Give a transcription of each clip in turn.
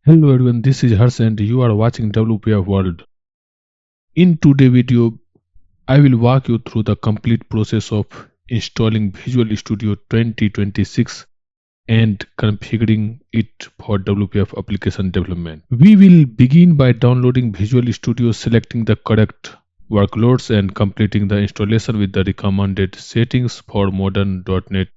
Hello everyone, this is Harsh and you are watching WPF World. In today's video, I will walk you through the complete process of installing Visual Studio 2026 and configuring it for WPF application development. We will begin by downloading Visual Studio, selecting the correct workloads and completing the installation with the recommended settings for modern .NET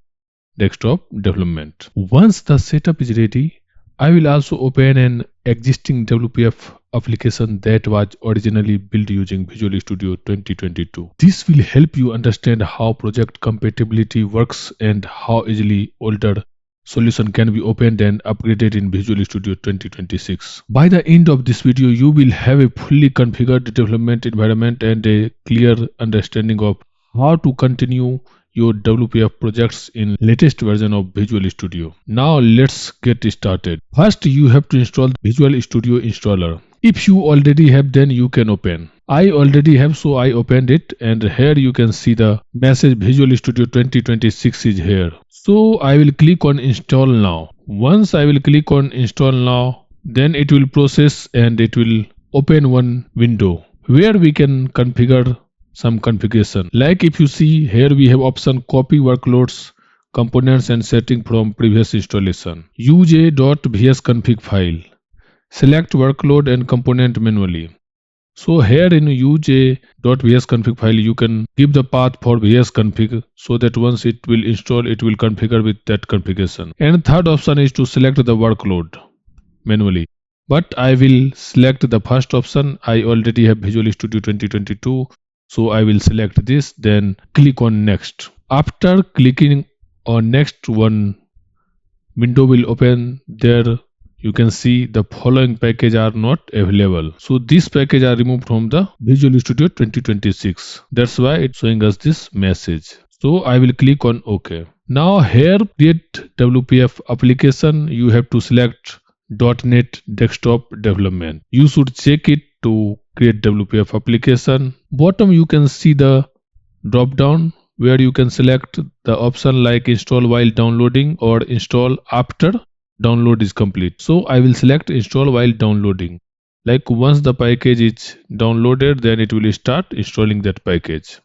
desktop development. Once the setup is ready, I will also open an existing WPF application that was originally built using Visual Studio 2022. This will help you understand how project compatibility works and how easily older solution can be opened and upgraded in Visual Studio 2026. By the end of this video, you will have a fully configured development environment and a clear understanding of how to continue your WPF projects in latest version of Visual Studio. Now let's get started. First, you have to install Visual Studio installer. If you already have, then you can open. I already have, so I opened it, and here you can see the message Visual Studio 2026 is here. So I will click on install now. Once I will click on install now, then it will process and it will open one window where we can configure some configuration. Like if you see here, we have option copy workloads, components and setting from previous installation. Use a .vsconfig file. Select workload and component manually. So here in use a .vsconfig file, you can give the path for vsconfig so that once it will install, it will configure with that configuration. And third option is to select the workload manually. But I will select the first option. I already have Visual Studio 2022. So I will select this, then click on next. After clicking on next, one window will open. There you can see the following package are not available. So this package are removed from the Visual Studio 2026. That's why it's showing us this message. So I will click on OK. Now here create WPF application, you have to select .NET desktop development. You should check it to create WPF application. Bottom you can see the drop down where you can select the option like install while downloading or install after download is complete. So I will select install while downloading. Like once the package is downloaded, then it will start installing that package.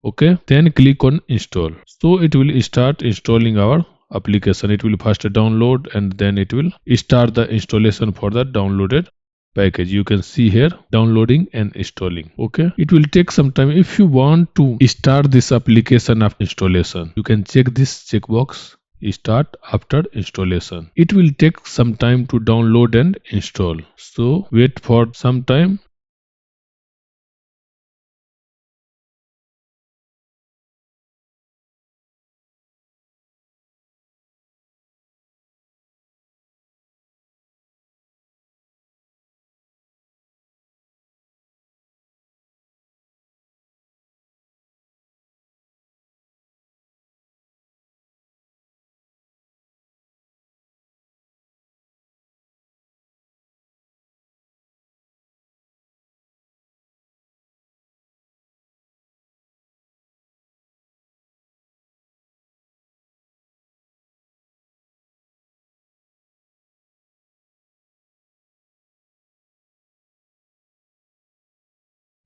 Okay, then click on install. So it will start installing our application. It will first download and then it will start the installation for the downloaded package. You can see here downloading and installing. Okay, it will take some time. If you want to start this application after installation, you can check this checkbox, start after installation. It will take some time to download and install, so wait for some time.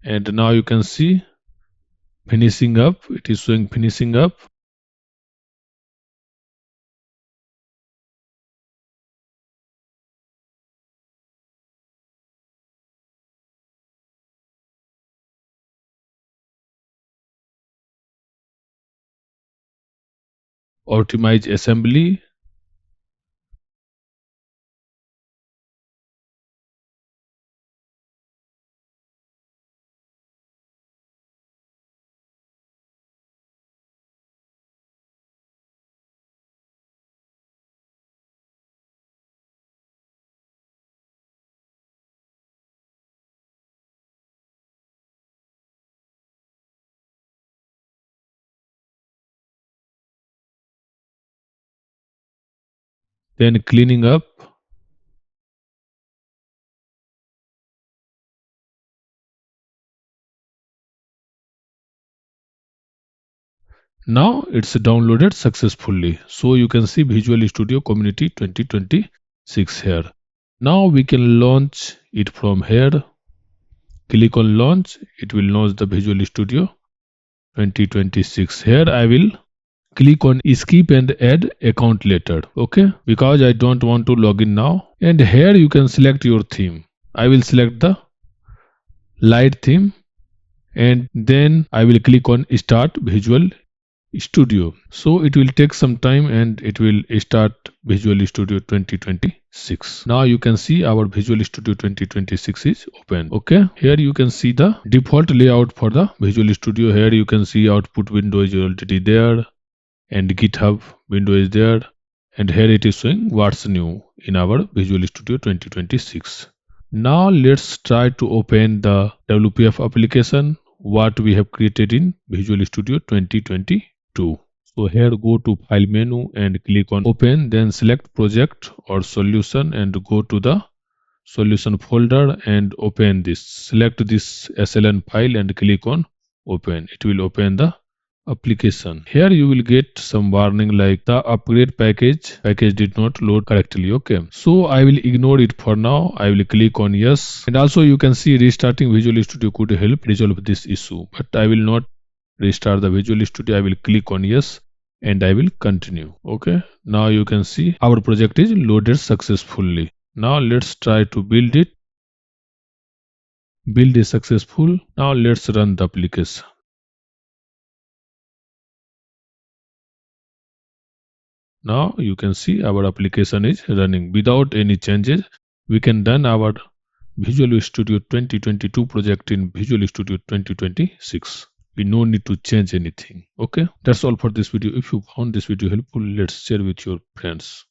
And now you can see finishing up. It is showing finishing up. Optimize assembly. Then cleaning up. Now it's downloaded successfully. So you can see Visual Studio Community 2026 here. Now we can launch it from here. Click on launch. It will launch the Visual Studio 2026. Here I will click on skip and add account later. Okay, because I don't want to log in now. And here you can select your theme. I will select the light theme, and then I will click on start Visual Studio. So it will take some time and it will start Visual Studio 2026. Now you can see our Visual Studio 2026 is open. Okay, here you can see the default layout for the Visual Studio. Here you can see output window is already there, and GitHub window is there, and here it is showing what's new in our Visual Studio 2026. Now let's try to open the WPF application what we have created in Visual Studio 2022. So here go to file menu and click on open, then select project or solution and go to the solution folder and open this. Select this SLN file and click on open. It will open the application. Here you will get some warning like the upgrade package did not load correctly. Okay, so I will ignore it for now. I will click on yes, and also you can see restarting Visual Studio could help resolve this issue, but I will not restart the Visual Studio. I will click on yes and I will continue. Okay, now you can see our project is loaded successfully. Now let's try to build it. Build is successful. Now let's run the application. Now you can see our application is running without any changes. We can run our Visual Studio 2022 project in Visual Studio 2026. We no need to change anything. Okay, that's all for this video. If you found this video helpful, let's share with your friends.